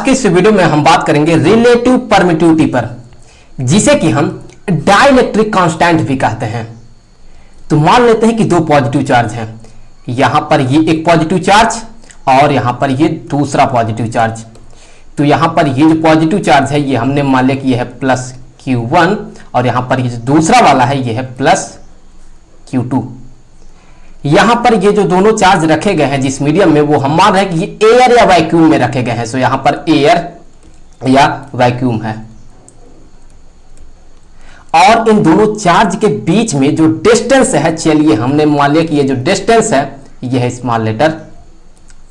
की इस वीडियो में हम बात करेंगे रिलेटिव परमिटिविटी पर, जिसे कि हम डाइलेक्ट्रिक कांस्टेंट भी कहते हैं। तो मान लेते हैं कि दो पॉजिटिव चार्ज हैं, यहां पर ये एक पॉजिटिव चार्ज और यहां पर ये दूसरा पॉजिटिव चार्ज। तो यहां पर ये जो पॉजिटिव चार्ज है ये हमने मान लिया कि ये है प्लस Q1 और यहां पर ये जो दूसरा वाला है ये है प्लस Q2। यहां पर ये जो दोनों चार्ज रखे गए हैं जिस मीडियम में, वो हम मान रहे हैं कि ये एयर या वैक्यूम में रखे गए हैं। सो यहां पर एयर या वैक्यूम है और इन दोनों चार्ज के बीच में जो डिस्टेंस है, चलिए हमने मान लिया कि ये जो डिस्टेंस है ये है स्मॉल लेटर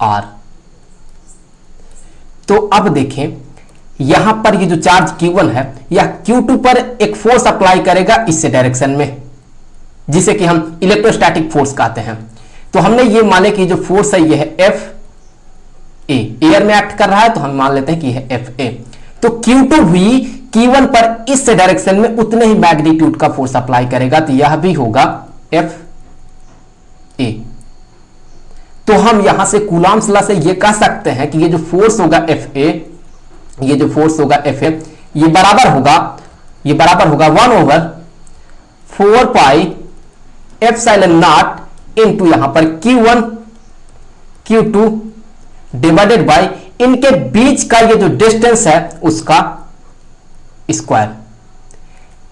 r। तो अब देखें यहां पर ये जो चार्ज Q1 है यह Q2 पर एक फोर्स अप्लाई करेगा इस डायरेक्शन में, जिसे कि हम इलेक्ट्रोस्टैटिक फोर्स कहते हैं। तो हमने ये मान लिया कि जो फोर्स है ये है FA, एयर में एक्ट कर रहा है, तो हम मान लेते हैं कि यह FA। तो Q2 भी Q1 पर इस डायरेक्शन में उतने ही मैग्नीट्यूड का फोर्स अप्लाई करेगा, तो यह भी होगा FA। तो हम यहां से कूलॉम्स लॉ से ये कह सकते हैं कि ये जो फोर्स होगा FA, ये जो फोर्स होगा FA, ये बराबर होगा 1/4 पाई एप्सिलॉन नॉट इनटू यहां पर Q1 Q2 डिवाइडेड बाय इनके बीच का ये जो डिस्टेंस है उसका स्क्वायर।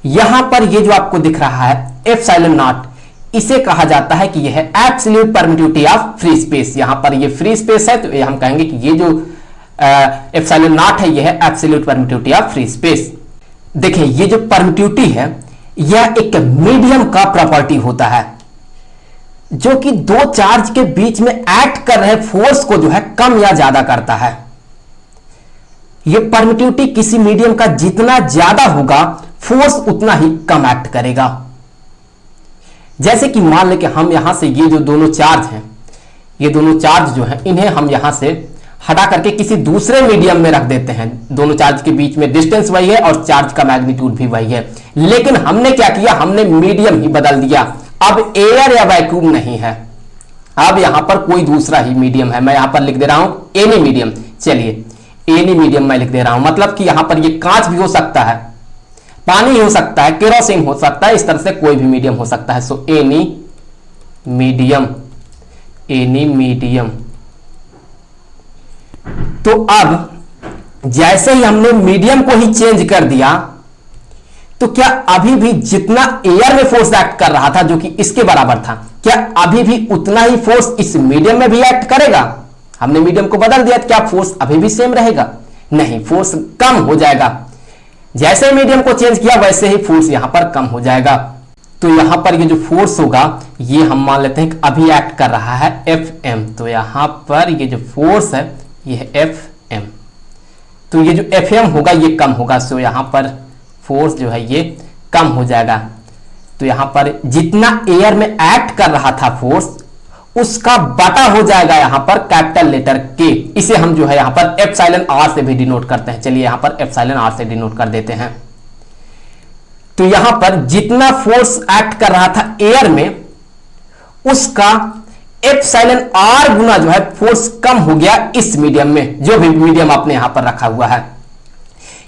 यहां पर ये जो आपको दिख रहा है एप्सिलॉन नॉट, इसे कहा जाता है कि यह है absolute permittivity of free space. यहां पर ये फ्री स्पेस है तो हम कहेंगे कि ये जो एप्सिलॉन नॉट है यह है absolute permittivity of free space. देखिए ये जो परमिटिविटी है यह एक मीडियम का प्रॉपर्टी होता है जो कि दो चार्ज के बीच में एक्ट कर रहे फोर्स को जो है कम या ज्यादा करता है। यह परमिटिविटी किसी मीडियम का जितना ज्यादा होगा फोर्स उतना ही कम एक्ट करेगा। जैसे कि मान लें कि हम यहां से ये जो दोनों चार्ज हैं, ये दोनों चार्ज जो हैं इन्हें हम यहां से हटा करके किसी दूसरे मीडियम में रख देते हैं। दोनों चार्ज के बीच में डिस्टेंस वही है और चार्ज का मैग्नीट्यूड भी वही है, लेकिन हमने क्या किया, हमने मीडियम ही बदल दिया। अब एयर या वैक्यूम नहीं है, अब यहां पर कोई दूसरा ही मीडियम है। मैं यहां पर लिख दे रहा हूं एनी मीडियम। चलिए एनी मीडियम मैं लिख दे रहा हूं, मतलब कि यहां पर ये कांच भी हो सकता है, पानी हो सकता है, केरोसिन हो सकता है, इस तरह से कोई भी मीडियम हो सकता है। So any medium, any medium. तो अब जैसे ही हमने मीडियम को ही चेंज कर दिया, तो क्या अभी भी जितना एयर में फोर्स एक्ट कर रहा था जो कि इसके बराबर था, क्या अभी भी उतना ही फोर्स इस मीडियम में भी एक्ट करेगा? हमने मीडियम को बदल दिया तो क्या फोर्स अभी भी सेम रहेगा? नहीं, फोर्स कम हो जाएगा। जैसे मीडियम को चेंज किया वैसे ही फोर्स यहां पर कम हो जाएगा। तो यहां पर ये जो फोर्स होगा ये हम मान लेते हैं कि अभी एक्ट कर रहा है Fm। तो यहां पर ये जो फोर्स है ये है Fm, तो ये जो Fm होगा ये कम होगा। सो यहां पर फोर्स जो है ये कम हो जाएगा। तो यहां पर जितना एयर में एक्ट कर रहा था फोर्स उसका बटा हो जाएगा यहां पर कैपिटल लेटर K। इसे हम जो है यहां पर एप्सिलॉन r से भी डिनोट करते हैं। चलिए यहां पर एप्सिलॉन r से डिनोट कर देते हैं। तो यहां पर जितना फोर्स एक्ट कर रहा था एयर में उसका एप्सिलॉन r गुना जो है फोर्स कम हो गया इस मीडियम में, जो भी मीडियम आपने यहां पर रखा हुआ है।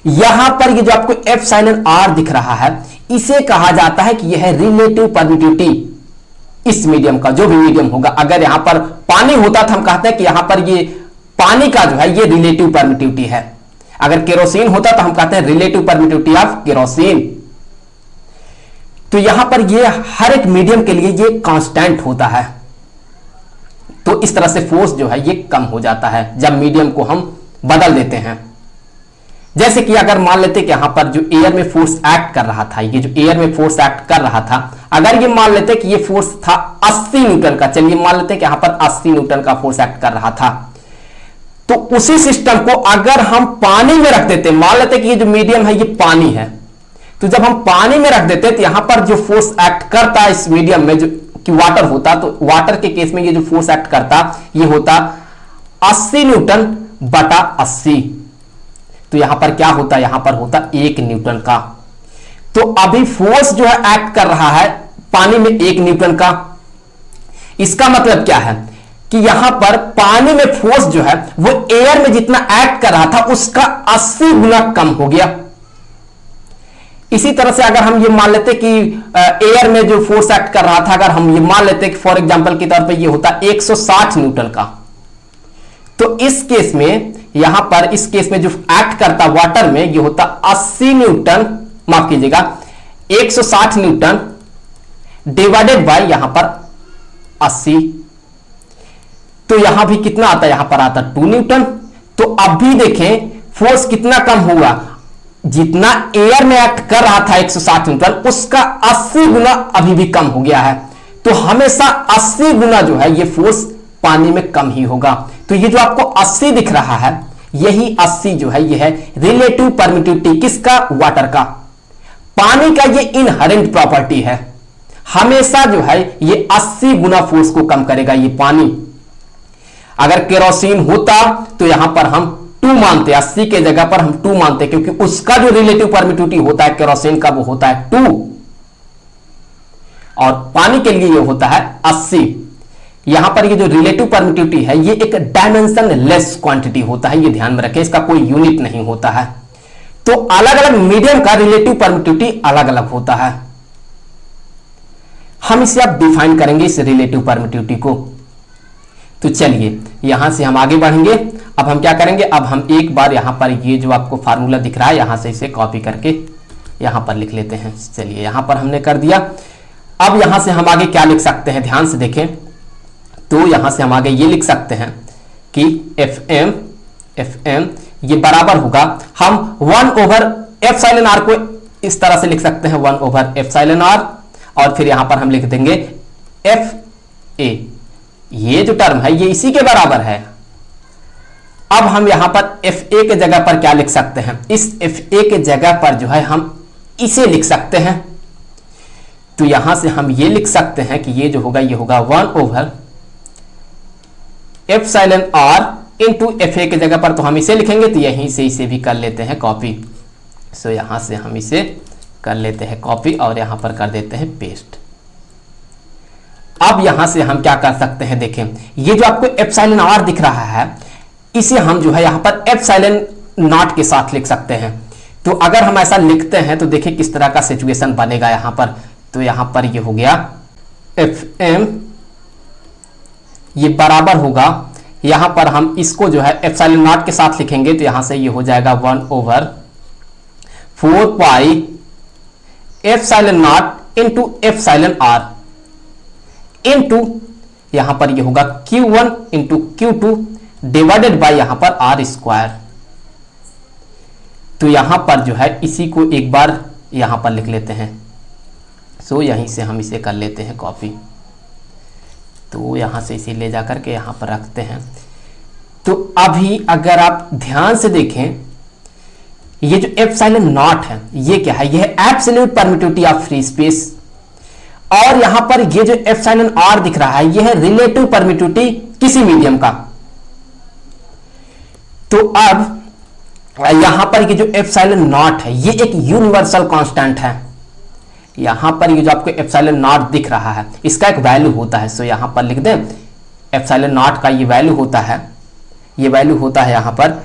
यहां पर ये जो आपको एप्सिलॉन r दिख रहा है इसे कहा जाता है कि यह है रिलेटिव परमिटिविटी इस मीडियम का, जो भी मीडियम होगा। अगर यहां पर पानी होता तो हम कहते हैं कि यहां पर ये पानी का जो है ये रिलेटिव परमिटिविटी है। अगर केरोसिन होता तो हम कहते हैं रिलेटिव परमिटिविटी ऑफ केरोसिन। तो यहां पर ये हर एक मीडियम के लिए ये कांस्टेंट होता है। तो इस तरह से फोर्स जो है ये कम हो जाता है जब मीडियम को हम बदल देते हैं। जैसे कि अगर मान लेते कि यहां पर जो एयर में फोर्स एक्ट कर रहा था, ये जो एयर में फोर्स एक्ट कर रहा था, अगर ये मान लेते कि ये फोर्स था 80 न्यूटन का, चलिए मान लेते कि यहां पर 80 न्यूटन का फोर्स एक्ट कर रहा था, तो उसी सिस्टम को अगर हम पानी में रख देते, मान लेते कि ये जो मीडियम है ये पानी है, तो जब हम पानी में रख देते तो यहां पर जो फोर्स एक्ट करता है इस मीडियम में, जो कि वाटर होता, तो वाटर के केस में ये जो फोर्स एक्ट करता ये होता 80 न्यूटन बटा 80। तो यहां पर क्या होता, यहां पर होता 1 न्यूटन का। तो अभी फोर्स जो है एक्ट कर रहा है पानी में 1 न्यूटन का। इसका मतलब क्या है कि यहां पर पानी में फोर्स जो है वो एयर में जितना एक्ट कर रहा था उसका 80 गुना कम हो गया। इसी तरह से अगर हम ये मान लेते कि एयर में जो फोर्स एक्ट कर रहा था, अगर हम ये मान लेते कि फॉर एग्जांपल के तौर पे ये होता 160 न्यूटन का, तो इस केस में यहां पर इस केस में जो एक्ट करता वाटर में ये होता 80 न्यूटन, माफ कीजिएगा 160 न्यूटन डिवाइडेड बाय यहां पर 80, तो यहां भी कितना आता है, यहां पर आता 2 न्यूटन। तो अब भी देखें फोर्स कितना कम हुआ, जितना एयर में एक्ट कर रहा था 160 न्यूटन उसका 80 गुना अभी भी कम हो गया है। तो हमेशा 80 गुना जो है ये फोर्स पानी में कम ही होगा। तो ये जो आपको 80 दिख रहा है, यही 80 जो है ये है रिलेटिव परमिटिविटी किसका, वाटर का। पानी का ये इनहेरेंट प्रॉपर्टी है, हमेशा जो है ये 80 गुना फोर्स को कम करेगा ये पानी। अगर केरोसिन होता तो यहां पर हम 2 मानते, 80 के जगह पर हम 2 मानते, क्योंकि उसका जो रिलेटिव परमिटिविटी होता है केरोसिन का वो होता है 2 और पानी के लिए ये होता है 80। यहां पर ये जो रिलेटिव परमिटिविटी है ये एक डायमेंशन लेस क्वांटिटी होता है, ये ध्यान में रखें, इसका कोई यूनिट नहीं होता है। तो अलग अलग मीडियम का रिलेटिव परमिटिविटी अलग अलग होता है। हम इसे अब डिफाइन करेंगे इस रिलेटिव परमिटिविटी को। तो चलिए यहां से हम आगे बढ़ेंगे। अब हम क्या करेंगे, अब हम एक बार यहां पर ये जो आपको फार्मूला दिख रहा है यहां से इसे कॉपी करके यहां पर लिख लेते हैं। चलिए यहां पर हमने कर दिया। अब यहां से हम आगे क्या लिख सकते हैं, ध्यान से देखें। तो यहां से हम आगे ये लिख सकते हैं कि एफ ये बराबर होगा, हम 1/εr को इस तरह से लिख सकते हैं 1/εr, और फिर यहां पर हम लिख देंगे एफ ए, ये जो टर्म है ये इसी के बराबर है। अब हम यहां पर एफ ए के जगह पर क्या लिख सकते हैं, इस एफ ए के जगह पर जो है हम इसे लिख सकते हैं। तो यहां से हम ये लिख सकते हैं कि ये जो होगा ये होगा 1/εr इंटू एफ ए के जगह पर तो हम इसे लिखेंगे, तो यहीं से इसे भी कर लेते हैं कॉपी। सो यहां से हम इसे कर लेते हैं कॉपी और यहां पर कर देते हैं पेस्ट। अब यहां से हम क्या कर सकते हैं, देखें ये जो आपको एप्सिलॉन आर दिख रहा है इसे हम जो है यहां पर एप्सिलॉन नॉट के साथ लिख सकते हैं। तो अगर हम ऐसा लिखते हैं तो देखिए किस तरह का सिचुएशन बनेगा यहां पर। तो यहां पर ये हो गया एफ एम, ये बराबर होगा, यहां पर हम इसको जो है एप्सिलॉन नॉट के साथ लिखेंगे तो यहां से ये हो जाएगा 1/4 pi epsilon naught into epsilon r into यहां पर ये होगा Q1 into Q2 divided by यहां पर आर स्क्वायर। तो यहां पर जो है इसी को एक बार यहां पर लिख लेते हैं। सो यहीं से हम इसे कर लेते हैं कॉपी। तो यहां से इसे ले जाकर के यहां पर रखते हैं। तो अभी अगर आप ध्यान से देखें ये जो एप्सिलॉन नॉट है ये क्या है, ये है absolute permittivity of free space, और यहां पर ये जो एप्सिलॉन आर दिख रहा है ये है रिलेटिव परमिटिविटी किसी मीडियम का। तो अब यहां पर ये जो एप्सिलॉन नॉट है ये एक यूनिवर्सल कांस्टेंट है। यहां पर ये जो आपको एप्सिलॉन नॉट दिख रहा है इसका एक वैल्यू होता है। सो यहां पर लिख दें एप्सिलॉन नॉट का ये वैल्यू होता है, ये वैल्यू होता है यहां पर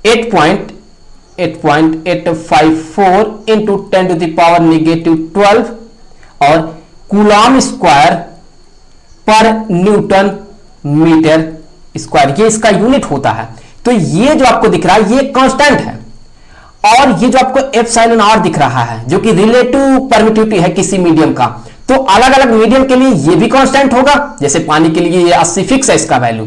8.854 इंटू 10⁻⁻12 और कूलॉम स्क्वायर पर न्यूटन मीटर स्क्वायर, ये इसका यूनिट होता है। तो ये जो आपको दिख रहा है ये कांस्टेंट है, और ये जो आपको एप्सिलॉन आर दिख रहा है जो कि रिलेटिव परमिटिविटी है किसी मीडियम का, तो अलग अलग मीडियम के लिए ये भी कांस्टेंट होगा। जैसे पानी के लिए ये 80 फिक्स है इसका वैल्यू,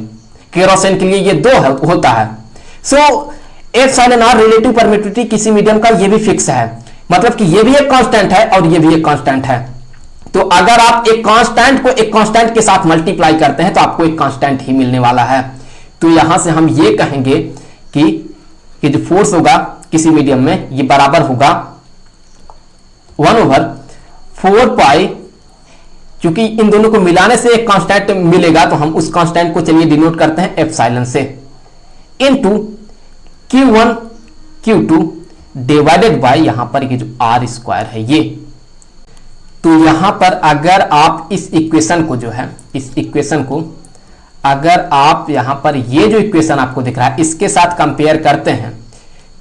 केरोसिन के लिए ये 2 होता है। सो एप्सिलॉन आर रिलेटिव परमिटिविटी किसी मीडियम का ये भी फिक्स है, मतलब कि ये भी एक कांस्टेंट है और ये भी एक कांस्टेंट है। तो अगर आप एक कांस्टेंट को एक कांस्टेंट के साथ मल्टीप्लाई करते हैं तो आपको एक कांस्टेंट ही मिलने वाला है। तो यहां से हम ये कहेंगे कि ये जो फोर्स होगा किसी मीडियम में ये बराबर होगा 1/4 पाई, क्योंकि इन दोनों को मिलाने से एक कांस्टेंट मिलेगा तो हम उस कांस्टेंट को चलिए डिनोट करते हैं एप्सिलॉन से, into Q1 Q2 divided by यहां पर ये जो आर स्क्वायर है ये। तो यहां पर अगर आप इस इक्वेशन को जो है इस इक्वेशन को अगर आप यहां पर ये जो इक्वेशन आपको दिख रहा है इसके साथ कंपेयर करते हैं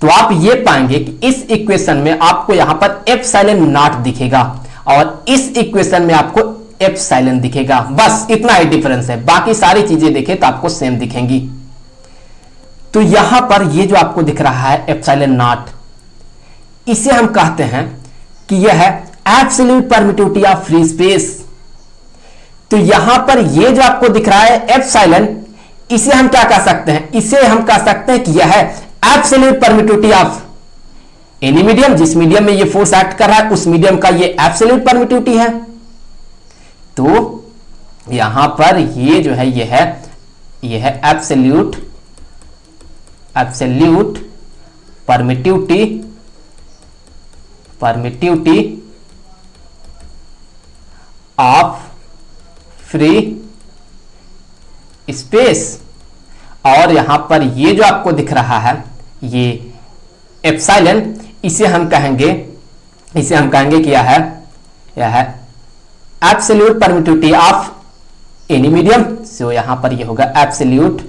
तो आप ये पाएंगे कि इस इक्वेशन में आपको यहां पर एप्सिलॉन नॉट दिखेगा और इस इक्वेशन में आपको एप्सिलॉन दिखेगा। बस इतना ही डिफरेंस है, बाकी सारी चीजें देखें तो आपको सेम दिखेंगी। तो यहां पर ये जो आपको दिख रहा है एप्सिलॉन नॉट, इसे हम कहते हैं कि यह है absolute permittivity of free space. तो यहां पर ये जो आपको दिख रहा है एप्सिलॉन, इसे हम क्या कह सकते हैं, इसे हम कह सकते हैं कि यह है absolute permittivity of any medium. जिस मीडियम में ये फोर्स एक्ट कर रहा है उस मीडियम का ये एब्सोल्यूट परमिटिविटी है। तो यहां पर ये जो है ये है absolute permittivity of free space. और यहां पर ये जो आपको दिख रहा है ये एप्सिलॉन, इसे हम कहेंगे कि यह है absolute permittivity of any medium. So यहां पर ये होगा एब्सोल्यूट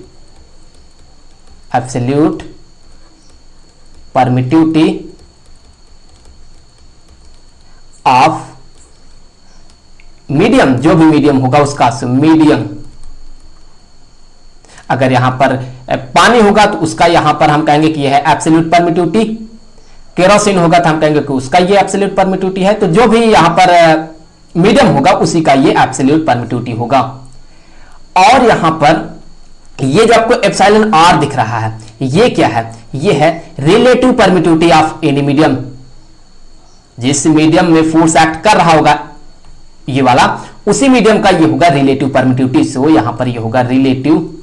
परमिटिविटी ऑफ मीडियम, जो भी मीडियम होगा उसका मीडियम। अगर यहां पर पानी होगा तो उसका यहां पर हम कहेंगे कि यह है एब्सोल्यूट परमिटिविटी। केरोसिन होगा तो हम कहेंगे कि उसका ये एब्सोल्यूट परमिटिविटी है। तो जो भी यहां पर मीडियम होगा उसी का ये एब्सोल्यूट परमिटिविटी होगा। और यहां पर ये जो आपको एप्सिलॉन आर दिख रहा है ये क्या है, ये है relative permittivity of any medium. जिस मीडियम में फोर्स एक्ट कर रहा होगा ये वाला, उसी मीडियम का ये होगा रिलेटिव परमिटिविटी। सो यहां पर ये होगा रिलेटिव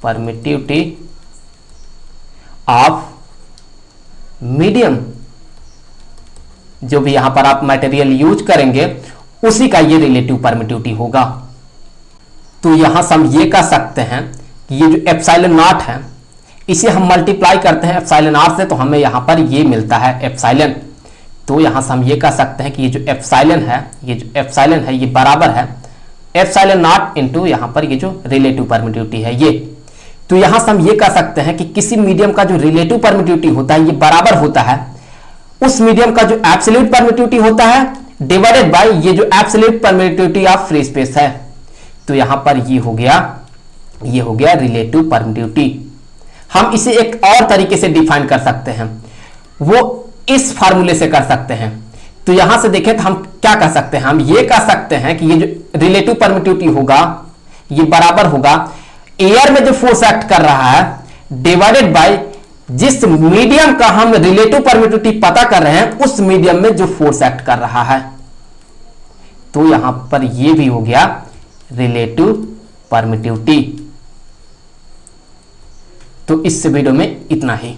परमिटिविटी ऑफ मीडियम। जो भी यहां पर आप मटेरियल यूज करेंगे उसी का ये रिलेटिव परमिटिविटी होगा। तो यहां से हम ये कह सकते हैं कि ये जो एप्सिलॉन नॉट है इसे हम मल्टीप्लाई करते हैं एप्सिलॉन आर से तो हमें यहां पर ये मिलता है एप्सिलॉन। तो यहां से हम ये कह सकते हैं कि ये जो एप्सिलॉन है ये बराबर है एप्सिलॉन नॉट इंटू यहां पर ये जो रिलेटिव परमिटिविटी है ये। तो यहां से हम ये कह सकते हैं कि किसी मीडियम का जो रिलेटिव परमिटिविटी होता है ये बराबर होता है उस मीडियम का जो एब्सोल्यूट परमिटिविटी होता है डिवाइडेड बाय ये जो absolute permittivity of free space है। तो यहां पर ये हो गया रिलेटिव परमिटिविटी। हम इसे एक और तरीके से डिफाइन कर सकते हैं, वो इस फार्मूले से कर सकते हैं। तो यहां से देखें तो हम क्या कह सकते हैं, हम ये कह सकते हैं कि ये जो रिलेटिव परमिटिविटी होगा ये बराबर होगा एयर में जो फोर्स एक्ट कर रहा है डिवाइडेड बाय जिस मीडियम का हम रिलेटिव परमिटिविटी पता कर रहे हैं उस मीडियम में जो फोर्स एक्ट कर रहा है। तो यहां पर ये भी हो गया रिलेटिव परमिटिविटी। तो इस वीडियो में इतना ही।